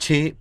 6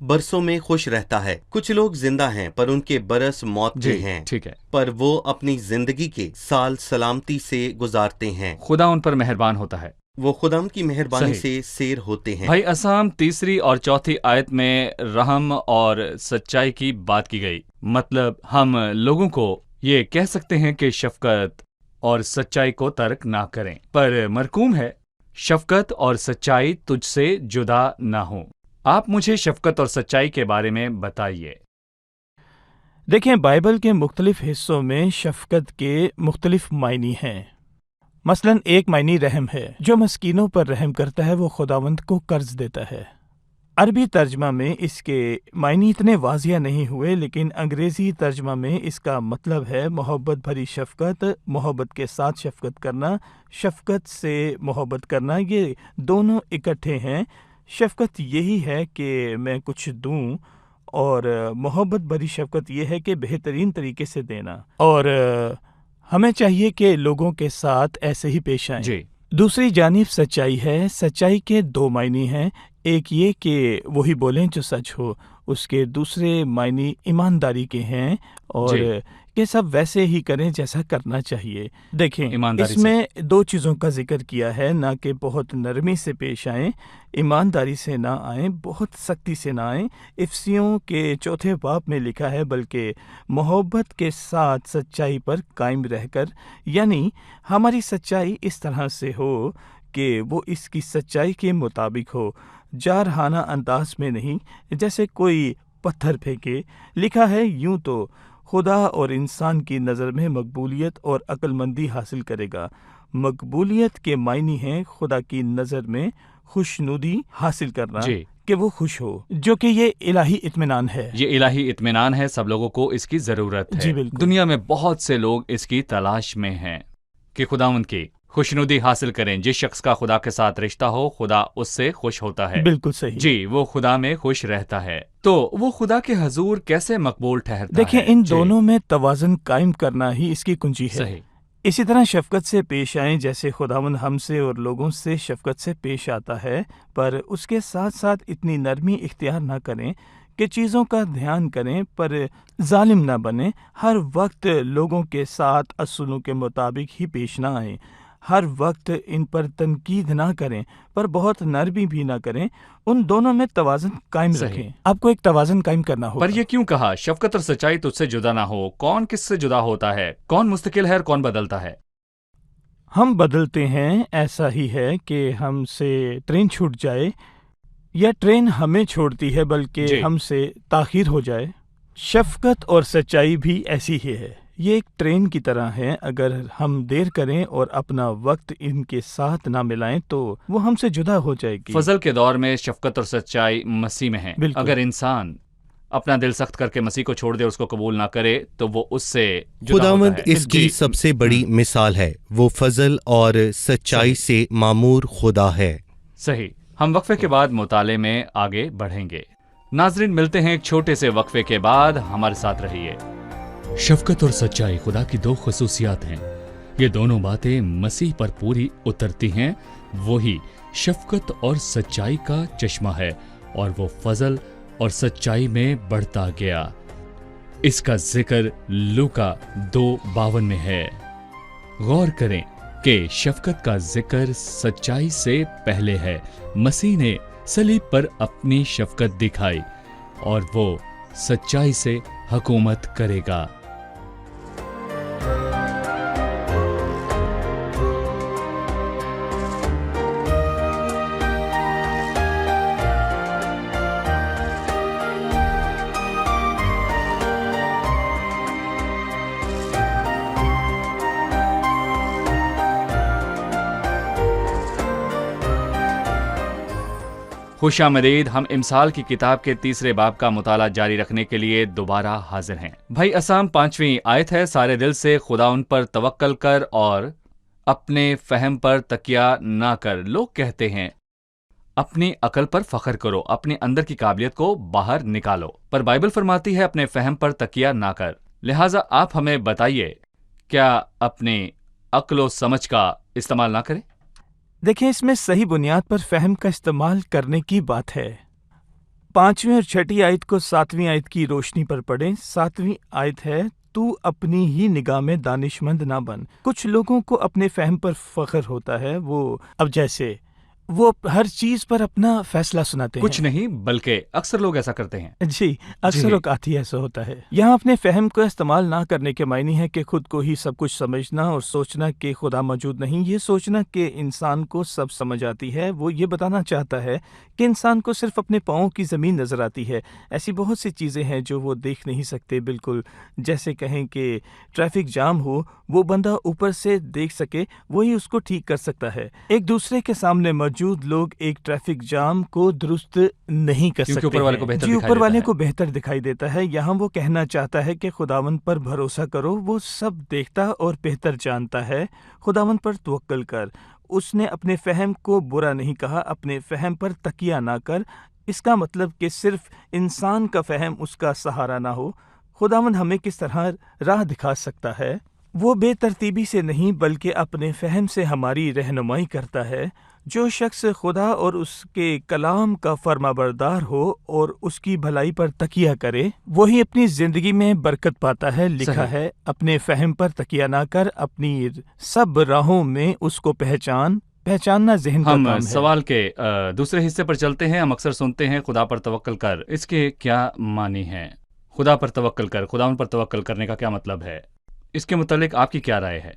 برسوں میں خوش رہتا ہے۔ کچھ لوگ زندہ ہیں پر ان کے برس موت کے ہیں، ٹھیک ہے، پر وہ اپنی زندگی کے سال سلامتی سے گزارتے ہیں۔ خدا ان پر مہربان ہوتا ہے۔ وہ خداوند کی مہربانی صحیح۔ سے سیر ہوتے ہیں۔ بھائی اسام 3 اور 4 آیت میں رحم اور سچائی کی بات کی گئی۔ مطلب ہم لوگوں کو یہ کہہ سکتے ہیں کہ شفقت اور سچائی کو ترک نہ کریں، پر مرکوم ہے شفقت اور سچائی تجھ سے جدا نہ ہوں۔ آپ مجھے شفقت اور سچائی کے بارے میں بتائیے۔ دیکھیں، بائبل کے مختلف حصوں میں شفقت کے مختلف معنی ہیں۔ مثلاً ایک معنی رحم ہے۔ جو مسکینوں پر رحم کرتا ہے وہ خداوند کو قرض دیتا ہے۔ عربی ترجمہ میں اس کے معنی اتنے واضح نہیں ہوئے، لیکن انگریزی ترجمہ میں اس کا مطلب ہے محبت بھری شفقت، محبت کے ساتھ شفقت کرنا، شفقت سے محبت کرنا، یہ دونوں اکٹھے ہیں۔ شفقت یہی ہے کہ میں کچھ دوں، اور محبت بھری شفقت یہ ہے کہ بہترین طریقے سے دینا، اور ہمیں چاہیے کہ لوگوں کے ساتھ ایسے ہی پیش آئیں۔ جی، دوسری جانب سچائی ہے۔ سچائی کے 2 معنی ہیں، ایک یہ کہ وہی بولیں جو سچ ہو، اس کے دوسرے معنی ایمانداری کے ہیں، اور جی، کہ سب ویسے ہی کریں جیسا کرنا چاہیے۔ دیکھیں، ایمانداری اس میں 2 چیزوں کا ذکر کیا ہے، نہ کہ بہت نرمی سے پیش آئیں، ایمانداری سے نہ آئیں، بہت سختی سے نہ آئیں۔ افسیوں کے 4 باب میں لکھا ہے بلکہ محبت کے ساتھ سچائی پر قائم رہ کر، یعنی ہماری سچائی اس طرح سے ہو کہ وہ اس کی سچائی کے مطابق ہو، جارحانہ انداز میں نہیں، جیسے کوئی پتھر پھینکے۔ لکھا ہے یوں تو خدا اور انسان کی نظر میں مقبولیت اور عقل مندی حاصل کرے گا۔ مقبولیت کے معنی ہیں خدا کی نظر میں خوشنودی حاصل کرنا، جی، کہ وہ خوش ہو، جو کہ یہ الہی اطمینان ہے۔ یہ الہی اطمینان ہے، سب لوگوں کو اس کی ضرورت ہے۔ جی بالکل۔ دنیا میں بہت سے لوگ اس کی تلاش میں ہیں کہ خداوند کی خوشنودی حاصل کریں۔ جس شخص کا خدا کے ساتھ رشتہ ہو، خدا اس سے خوش ہوتا ہے۔ بالکل صحیح۔ جی، وہ خدا میں خوش رہتا ہے، تو وہ خدا کے حضور کیسے مقبول ٹھہرتا دیکھیں، ہے؟ ان جی، دونوں میں توازن قائم کرنا ہی اس کی کنجی ہے۔ صحیح، اسی طرح شفقت سے پیش آئیں جیسے خداوند ہم سے اور لوگوں سے شفقت سے پیش آتا ہے، پر اس کے ساتھ ساتھ اتنی نرمی اختیار نہ کریں کہ چیزوں کا دھیان کریں، پر ظالم نہ بنیں۔ ہر وقت لوگوں کے ساتھ اصولوں کے مطابق ہی پیش نہ آئیں، ہر وقت ان پر تنقید نہ کریں، پر بہت نرمی بھی نہ کریں۔ ان دونوں میں توازن قائم صحیح۔ رکھیں۔ آپ کو ایک توازن قائم کرنا ہوگا۔ پر یہ کیوں کہا شفقت اور سچائی تجھ سے جدا نہ ہو؟ کون کس سے جدا ہوتا ہے؟ کون مستقل ہے اور کون بدلتا ہے؟ ہم بدلتے ہیں، ایسا ہی ہے کہ ہم سے ٹرین چھوٹ جائے یا ٹرین ہمیں چھوڑتی ہے بلکہ جی، ہم سے تاخیر ہو جائے۔ شفقت اور سچائی بھی ایسی ہی ہے، یہ ایک ٹرین کی طرح ہے۔ اگر ہم دیر کریں اور اپنا وقت ان کے ساتھ نہ ملائیں تو وہ ہم سے جدا ہو جائے گی۔ فضل کے دور میں شفقت اور سچائی مسیح میں ہے۔ بالکل۔ اگر انسان اپنا دل سخت کر کے مسیح کو چھوڑ دے، اس کو قبول نہ کرے، تو وہ اس سے جدا خداوند ہوتا ہے۔ اس کی جی، سب سے بڑی مثال ہے، وہ فضل اور سچائی سے معمور خدا ہے۔ صحیح۔ ہم وقفے کے بعد مطالعے میں آگے بڑھیں گے۔ ناظرین، ملتے ہیں ایک چھوٹے سے وقفے کے بعد، ہمارے ساتھ رہیے۔ شفقت اور سچائی خدا کی 2 خصوصیات ہیں۔ یہ دونوں باتیں مسیح پر پوری اترتی ہیں۔ وہی شفقت اور سچائی کا چشمہ ہے، اور وہ فضل اور سچائی میں بڑھتا گیا۔ اس کا ذکر لوکا 2:52 میں ہے۔ غور کریں کہ شفقت کا ذکر سچائی سے پہلے ہے۔ مسیح نے صلیب پر اپنی شفقت دکھائی، اور وہ سچائی سے حکومت کرے گا۔ خوش آمدید۔ ہم امثال کی کتاب کے 3 باب کا مطالعہ جاری رکھنے کے لیے دوبارہ حاضر ہیں۔ بھائی اسام 5ویں آیت ہے، سارے دل سے خدا ان پر توکل کر اور اپنے فہم پر تکیہ نہ کر۔ لوگ کہتے ہیں اپنی عقل پر فخر کرو، اپنے اندر کی قابلیت کو باہر نکالو، پر بائبل فرماتی ہے اپنے فہم پر تکیہ نہ کر۔ لہٰذا آپ ہمیں بتائیے، کیا اپنی عقل و سمجھ کا استعمال نہ کریں؟ دیکھیں، اس میں صحیح بنیاد پر فہم کا استعمال کرنے کی بات ہے۔ 5ویں اور 6ٹھی آیت کو 7ویں آیت کی روشنی پر پڑھیں۔ 7ویں آیت ہے، تو اپنی ہی نگاہ میں دانش مند نہ بن۔ کچھ لوگوں کو اپنے فہم پر فخر ہوتا ہے، وہ ہر چیز پر اپنا فیصلہ سناتے ہیں۔ کچھ نہیں بلکہ اکثر لوگ ایسا کرتے ہیں۔ جی، اکثر اوقات ہی ایسا ہوتا ہے۔ یہاں اپنے فہم کو استعمال نہ کرنے کے معنی ہے کہ خود کو ہی سب کچھ سمجھنا اور سوچنا کہ خدا موجود نہیں۔ یہ سوچنا کہ انسان کو سب سمجھ آتی ہے، وہ یہ بتانا چاہتا ہے کہ انسان کو صرف اپنے پاؤں کی زمین نظر آتی ہے۔ ایسی بہت سی چیزیں ہیں جو وہ دیکھ نہیں سکتے، بالکل جیسے کہیں کہ ٹریفک جام ہو، وہ بندہ اوپر سے دیکھ سکے، وہی اس کو ٹھیک کر سکتا ہے۔ ایک دوسرے کے سامنے موجود لوگ ایک ٹریفک جام کو درست نہیں کر سکتے، اوپر والے کو بہتر جی، دکھائی اوپر والے دیتا ہے۔ کو بہتر دکھائی دیتا ہے۔ یہاں وہ کہنا چاہتا ہے کہ خداوند پر بھروسہ کرو، وہ سب دیکھتا اور بہتر جانتا ہے۔ خداوند پر توکل کر۔ اس نے اپنے فہم کو برا نہیں کہا، اپنے فہم پر تکیہ نہ کر۔ اس کا مطلب کہ صرف انسان کا فہم اس کا سہارا نہ ہو۔ خداوند ہمیں کس طرح راہ دکھا سکتا ہے؟ وہ بے ترتیبی سے نہیں بلکہ اپنے فہم سے ہماری رہنمائی کرتا ہے۔ جو شخص خدا اور اس کے کلام کا فرما بردار ہو اور اس کی بھلائی پر تکیہ کرے، وہی اپنی زندگی میں برکت پاتا ہے۔ لکھا صحیح۔ ہے، اپنے فہم پر تکیہ نہ کر، اپنی سب راہوں میں اس کو پہچاننا ذہن کا ہم کام ہے۔ سوال کے دوسرے حصے پر چلتے ہیں۔ ہم اکثر سنتے ہیں خدا پر توکل کر، اس کے کیا معنی ہیں؟ خدا پر توکل کر، خدا ان پر توکل کرنے کا کیا مطلب ہے؟ اس کے متعلق آپ کی کیا رائے ہے؟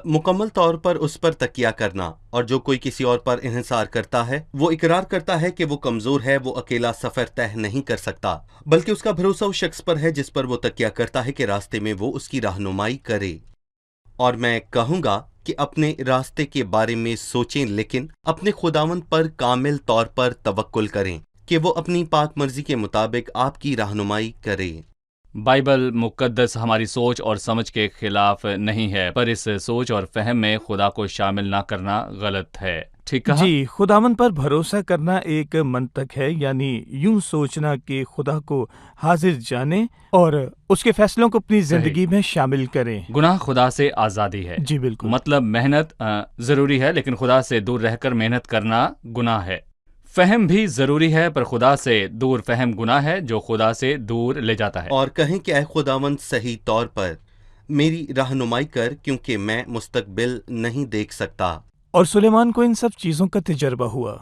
مکمل طور پر اس پر تکیہ کرنا، اور جو کوئی کسی اور پر انحصار کرتا ہے وہ اقرار کرتا ہے کہ وہ کمزور ہے، وہ اکیلا سفر طے نہیں کر سکتا، بلکہ اس کا بھروسہ اس شخص پر ہے جس پر وہ تکیہ کرتا ہے کہ راستے میں وہ اس کی رہنمائی کرے۔ اور میں کہوں گا کہ اپنے راستے کے بارے میں سوچیں، لیکن اپنے خداوند پر کامل طور پر توکل کریں کہ وہ اپنی پاک مرضی کے مطابق آپ کی رہنمائی کرے۔ بائبل مقدس ہماری سوچ اور سمجھ کے خلاف نہیں ہے، پر اس سوچ اور فہم میں خدا کو شامل نہ کرنا غلط ہے۔ ٹھیک کہا؟ جی، خداوند پر بھروسہ کرنا ایک منطق ہے، یعنی یوں سوچنا کہ خدا کو حاضر جانے اور اس کے فیصلوں کو اپنی زندگی میں شامل کریں۔ گناہ خدا سے آزادی ہے۔ جی بالکل۔ مطلب محنت ضروری ہے، لیکن خدا سے دور رہ کر محنت کرنا گناہ ہے۔ فہم بھی ضروری ہے، پر خدا سے دور فہم گناہ ہے جو خدا سے دور لے جاتا ہے۔ اور کہیں کہ اے خداوند صحیح طور پر میری رہنمائی کر، کیونکہ میں مستقبل نہیں دیکھ سکتا۔ اور سلیمان کو ان سب چیزوں کا تجربہ ہوا۔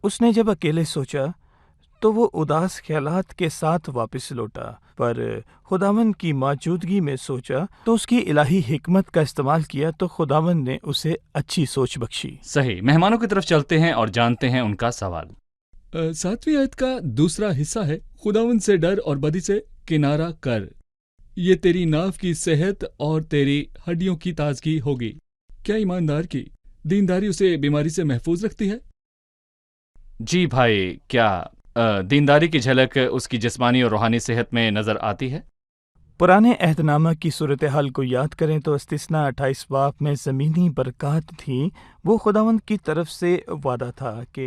اس نے جب اکیلے سوچا تو وہ اداس خیالات کے ساتھ واپس لوٹا، پر خداوند کی موجودگی میں سوچا تو اس کی الہی حکمت کا استعمال کیا تو خداوند نے اسے اچھی سوچ بخشی۔ صحیح۔ مہمانوں کی طرف چلتے ہیں اور جانتے ہیں ان کا سوال۔ 7ویں آیت کا دوسرا حصہ ہے، خداوند سے ڈر اور بدی سے کنارہ کر، یہ تیری ناف کی صحت اور تیری ہڈیوں کی تازگی ہوگی۔ کیا ایماندار کی دینداری اسے بیماری سے محفوظ رکھتی ہے؟ جی بھائی، کیا دینداری کی جھلک اس کی جسمانی اور روحانی صحت میں نظر آتی ہے؟ پرانے عہد نامہ کی صورتحال کو یاد کریں تو استثنا 28 باب میں زمینی برکات تھیں۔ وہ خداوند کی طرف سے وعدہ تھا کہ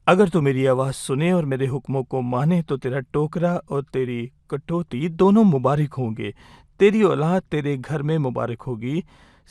اگر تو میری آواز سنے اور میرے حکموں کو مانے تو تیرا ٹوکرا اور تیری کٹوتی دونوں مبارک ہوں گے، تیری اولاد تیرے گھر میں مبارک ہوگی،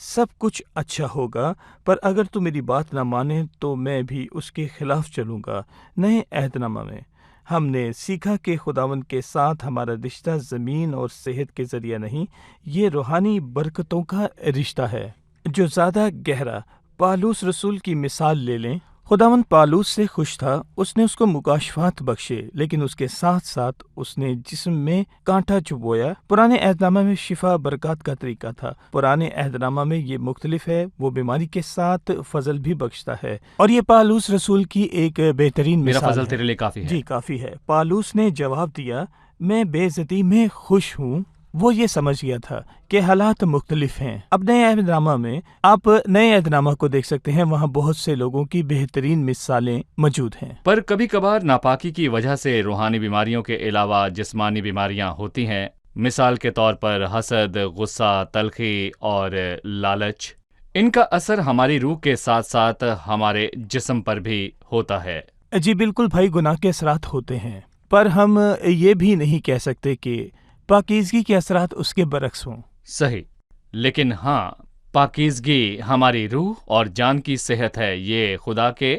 سب کچھ اچھا ہوگا۔ پر اگر تو میری بات نہ مانے تو میں بھی اس کے خلاف چلوں گا۔ نئے عہد نامہ میں ہم نے سیکھا کہ خداوند کے ساتھ ہمارا رشتہ زمین اور صحت کے ذریعہ نہیں، یہ روحانی برکتوں کا رشتہ ہے جو زیادہ گہرا۔ پالوس رسول کی مثال لے لیں۔ خداوند پالوس سے خوش تھا، اس نے اس کو مکاشفات بخشے، لیکن اس کے ساتھ ساتھ اس نے جسم میں کانٹا چبویا۔ پرانے عہد نامہ میں شفا برکات کا طریقہ تھا، پرانے عہد نامہ میں یہ مختلف ہے، وہ بیماری کے ساتھ فضل بھی بخشتا ہے، اور یہ پالوس رسول کی ایک بہترین میرا مثال فضل ہے۔ تیرے لیے کافی ہے۔ جی کافی ہے۔ پالوس نے جواب دیا، میں بے عزتی میں خوش ہوں۔ وہ یہ سمجھ گیا تھا کہ حالات مختلف ہیں۔ اب نئے عہد نامہ میں آپ نئے عہد نامہ کو دیکھ سکتے ہیں، وہاں بہت سے لوگوں کی بہترین مثالیں موجود ہیں۔ پر کبھی کبھار ناپاکی کی وجہ سے روحانی بیماریوں کے علاوہ جسمانی بیماریاں ہوتی ہیں، مثال کے طور پر حسد، غصہ، تلخی اور لالچ۔ ان کا اثر ہماری روح کے ساتھ ساتھ ہمارے جسم پر بھی ہوتا ہے۔ جی بالکل بھائی، گناہ کے اثرات ہوتے ہیں، پر ہم یہ بھی نہیں کہہ سکتے کہ پاکیزگی کے اثرات اس کے برعکس ہوں۔ صحیح، لیکن ہاں، پاکیزگی ہماری روح اور جان کی صحت ہے، یہ خدا کے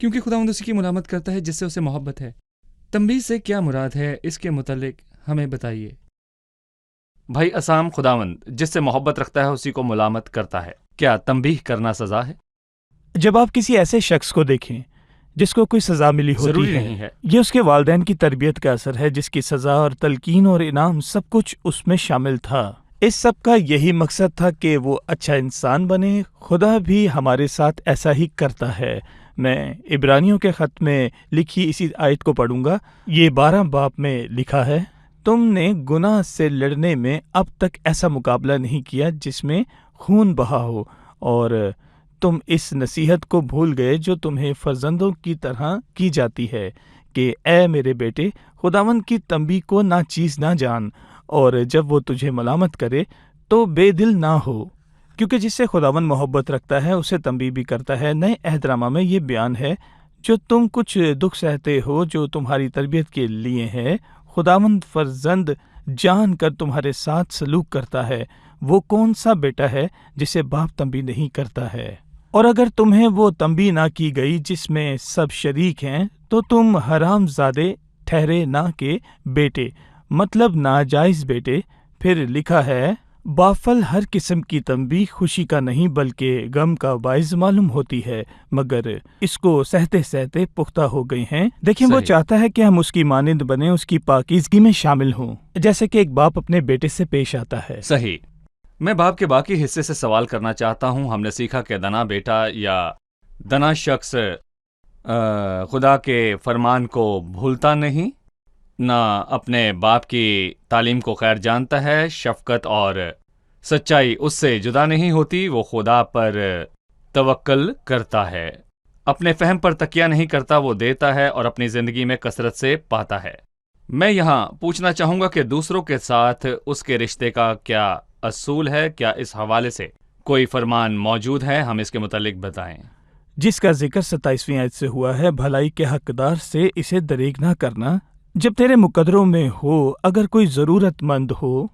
کیونکہ خداوند اسی کی ملامت کرتا ہے جس سے اسے محبت ہے۔ تنبیہ سے کیا مراد ہے، اس کے متعلق ہمیں بتائیے۔ بھائی اسام، خداوند جس سے محبت رکھتا ہے اسی کو ملامت کرتا ہے، کیا تنبیہ کرنا سزا ہے؟ جب آپ کسی ایسے شخص کو دیکھیں جس کو کوئی سزا ملی ہوتی ضروری نہیں ہے۔ یہ اس کے والدین کی تربیت کا اثر ہے، جس کی سزا اور تلقین اور انعام سب کچھ اس میں شامل تھا۔ اس سب کا یہی مقصد تھا کہ وہ اچھا انسان بنے۔ خدا بھی ہمارے ساتھ ایسا ہی کرتا ہے۔ میں عبرانیوں کے خط میں لکھی اسی آیت کو پڑھوں گا۔ یہ 12 باب میں لکھا ہے، تم نے گناہ سے لڑنے میں اب تک ایسا مقابلہ نہیں کیا جس میں خون بہا ہو، اور تم اس نصیحت کو بھول گئے جو تمہیں فرزندوں کی طرح کی جاتی ہے کہ اے میرے بیٹے، خداوند کی تنبیہ کو ناچیز نہ جان، اور جب وہ تجھے ملامت کرے تو بے دل نہ ہو، کیونکہ جس سے خداوند محبت رکھتا ہے اسے تنبیہ بھی کرتا ہے۔ نئے عہد نامہ میں یہ بیان ہے، جو تم کچھ دکھ سہتے ہو جو تمہاری تربیت کے لیے ہے، خداوند فرزند جان کر تمہارے ساتھ سلوک کرتا ہے۔ وہ کون سا بیٹا ہے جسے باپ تنبیہ نہیں کرتا ہے؟ اور اگر تمہیں وہ تنبیہ نہ کی گئی جس میں سب شریک ہیں تو تم حرام زادے ٹھہرے نہ کہ بیٹے، مطلب ناجائز بیٹے۔ پھر لکھا ہے، بافل ہر قسم کی تنبیہ خوشی کا نہیں بلکہ غم کا باعث معلوم ہوتی ہے، مگر اس کو سہتے سہتے پختہ ہو گئے ہیں۔ دیکھیں، وہ صحیح۔ چاہتا ہے کہ ہم اس کی مانند بنیں، اس کی پاکیزگی میں شامل ہوں، جیسے کہ ایک باپ اپنے بیٹے سے پیش آتا ہے۔ صحیح۔ میں باب کے باقی حصے سے سوال کرنا چاہتا ہوں۔ ہم نے سیکھا کہ دنا بیٹا یا دنا شخص خدا کے فرمان کو بھولتا نہیں، نہ اپنے باپ کی تعلیم کو خیر جانتا ہے، شفقت اور سچائی اس سے جدا نہیں ہوتی، وہ خدا پر توکل کرتا ہے، اپنے فہم پر تکیہ نہیں کرتا، وہ دیتا ہے اور اپنی زندگی میں کثرت سے پاتا ہے۔ میں یہاں پوچھنا چاہوں گا کہ دوسروں کے ساتھ اس کے رشتے کا کیا اصول ہے؟ کیا اس حوالے سے کوئی فرمان موجود ہے؟ ہم اس کے متعلق بتائیں۔ جس کا ذکر 27ویں آیت سے ہوا ہے، بھلائی کے حقدار سے اسے دریغ نہ کرنا، جب تیرے مقدروں میں ہو، اگر کوئی ضرورت مند ہو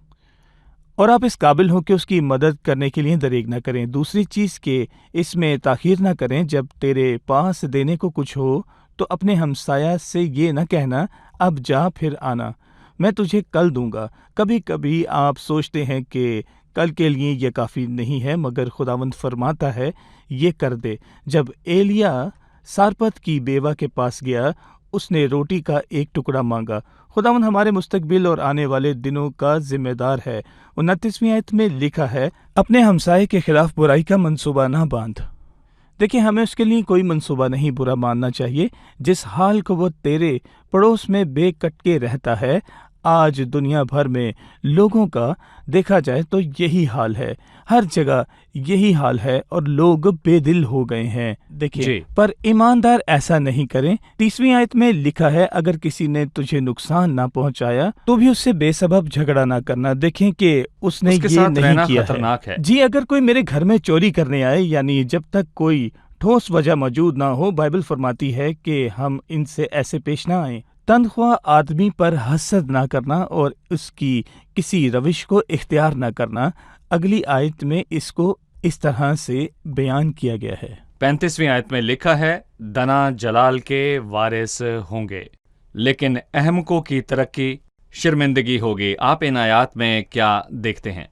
اور آپ اس قابل ہو کہ اس کی مدد کرنے کے لیے دریغ نہ کریں۔ دوسری چیز کہ اس میں تاخیر نہ کریں، جب تیرے پاس دینے کو کچھ ہو تو اپنے ہمسایہ سے یہ نہ کہنا اب جا پھر آنا، میں تجھے کل دوں گا۔ کبھی کبھی آپ سوچتے ہیں کہ کل کے لیے یہ کافی نہیں ہے، مگر خداوند فرماتا ہے یہ کر دے۔ جب ایلیا سارپت کی بیوہ کے پاس گیا، اس نے روٹی کا ایک ٹکڑا مانگا۔ خداوند ہمارے مستقبل اور آنے والے دنوں کا ذمہ دار ہے۔ 29ویں آیت میں لکھا ہے، اپنے ہمسائے کے خلاف برائی کا منصوبہ نہ باندھ۔ دیکھیں، ہمیں اس کے لیے کوئی منصوبہ نہیں برا ماننا چاہیے۔ جس حال کو وہ تیرے پڑوس میں بے کٹ کے رہتا ہے، آج دنیا بھر میں لوگوں کا دیکھا جائے تو یہی حال ہے، ہر جگہ یہی حال ہے، اور لوگ بے دل ہو گئے ہیں۔ دیکھیں جی۔ پر ایماندار ایسا نہیں کریں۔ 30ویں آیت میں لکھا ہے، اگر کسی نے تجھے نقصان نہ پہنچایا تو بھی اس سے بے سبب جھگڑا نہ کرنا۔ دیکھیں کہ اس نے اس کے یہ ساتھ نہیں رہنا کیا خطرناک ہے۔ جی، اگر کوئی میرے گھر میں چوری کرنے آئے، یعنی جب تک کوئی ٹھوس وجہ موجود نہ ہو، بائبل فرماتی ہے کہ ہم ان سے ایسے پیش نہ آئیں۔ تنخواہ آدمی پر حسد نہ کرنا اور اس کی کسی روش کو اختیار نہ کرنا۔ اگلی آیت میں اس کو اس طرح سے بیان کیا گیا ہے۔ 35ویں آیت میں لکھا ہے، دنا جلال کے وارث ہوں گے لیکن احمقوں کی ترقی شرمندگی ہوگی۔ آپ ان آیات میں کیا دیکھتے ہیں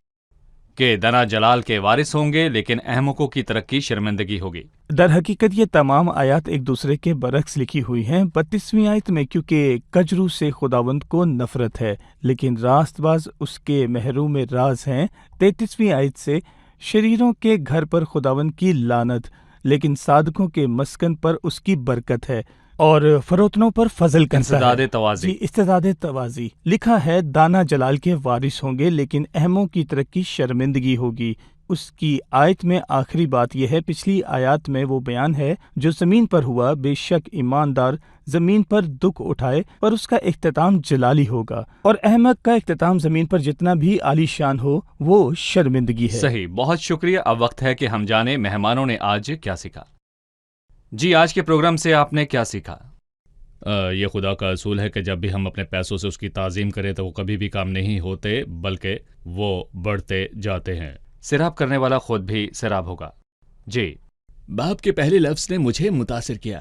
کہ دنا جلال کے وارث ہوں گے لیکن احمقوں کی ترقی شرمندگی ہوگی؟ در حقیقت یہ تمام آیات ایک دوسرے کے برعکس لکھی ہوئی ہیں۔ 32ویں آیت میں کیونکہ کجرو سے خداوند کو نفرت ہے لیکن راست باز اس کے محروم راز ہیں۔ 33ویں آیت سے شریروں کے گھر پر خداوند کی لعنت لیکن صادقوں کے مسکن پر اس کی برکت ہے، اور فروتنوں پر فضل کرتا انسداد ہے۔ توازی۔ جی، استداد توازی لکھا ہے، دانا جلال کے وارث ہوں گے لیکن احموں کی ترقی شرمندگی ہوگی۔ اس کی آیت میں آخری بات یہ ہے، پچھلی آیات میں وہ بیان ہے جو زمین پر ہوا، بے شک ایماندار زمین پر دکھ اٹھائے پر اس کا اختتام جلالی ہوگا، اور احمق کا اختتام زمین پر جتنا بھی عالی شان ہو وہ شرمندگی ہے۔ صحیح، بہت شکریہ۔ اب وقت ہے کہ ہم جانیں مہمانوں نے آج کیا سیکھا۔ جی، آج کے پروگرام سے آپ نے کیا سیکھا؟ یہ خدا کا اصول ہے کہ جب بھی ہم اپنے پیسوں سے اس کی تعظیم کریں تو وہ کبھی بھی کام نہیں ہوتے بلکہ وہ بڑھتے جاتے ہیں۔ سیراب کرنے والا خود بھی سیراب ہوگا۔ جی، باپ کے پہلے لفظ نے مجھے متاثر کیا۔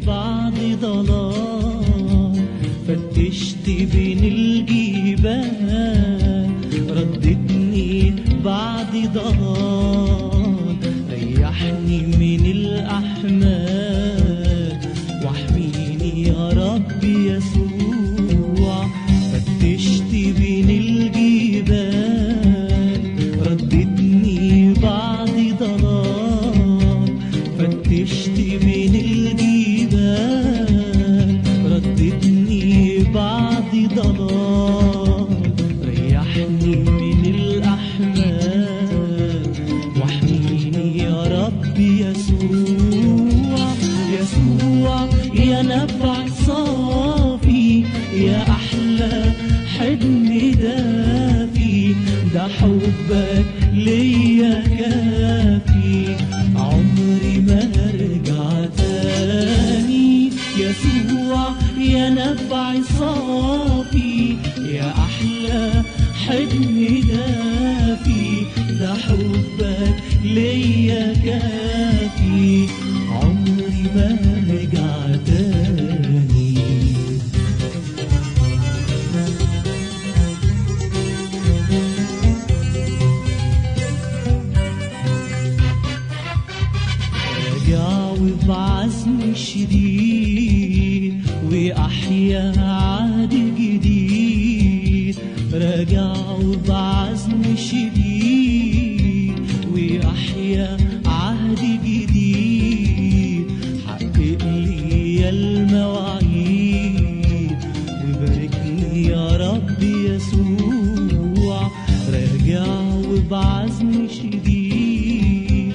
بعد ضلال فتشت بين الجبال، ردتني بعد ضلال، ريحني من الأحمال، واحميني يا رب يسوع. فتشت بين الجبال، ردتني بعد ضلال، فتشت بين الجبال، ردتني بعد ضلال، ريحني من الأحمال، واحميني يا رب يسوع. يسوع يا نبع صافي، يا أحلى حضن دافي، ده حبك ليا كافي، عمري ما هرجع تاني. يسوع يا نبع صافي، يا أحلى حضن دافي، ده حبك ليا كافي، عمري ما هرجع تاني. راجع وبعزم شديد وأحيا عهد جديد، راجع وبعزم شديد وأحيا عهد جديد، حقق لي المواعيد وباركني يا رب يسوع. راجع وبعزم شديد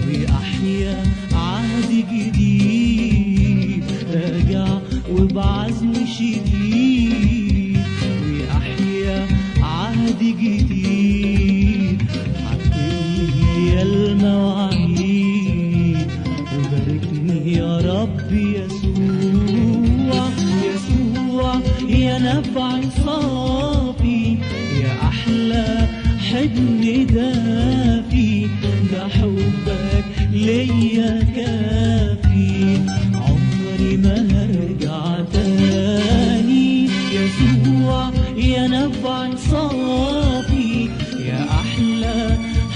وأحيا عهد جديد، راجع وبعزم شديد وأحيا عهد جديد، حقق لي المواعيد وباركني يا رب يسوع. يسوع يا نبع صافي، يا أحلى حضن دافي، ده حبك ليا كافي، عمري ما هرجع تاني. يسوع يا نبع صافي، يا أحلى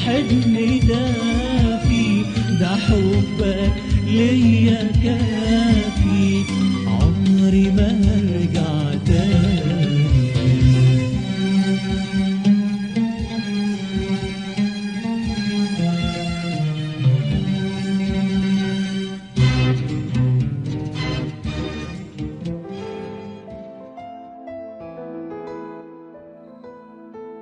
حضن دافي، ده حبك ليا كافي، عمري ما هرجع تاني.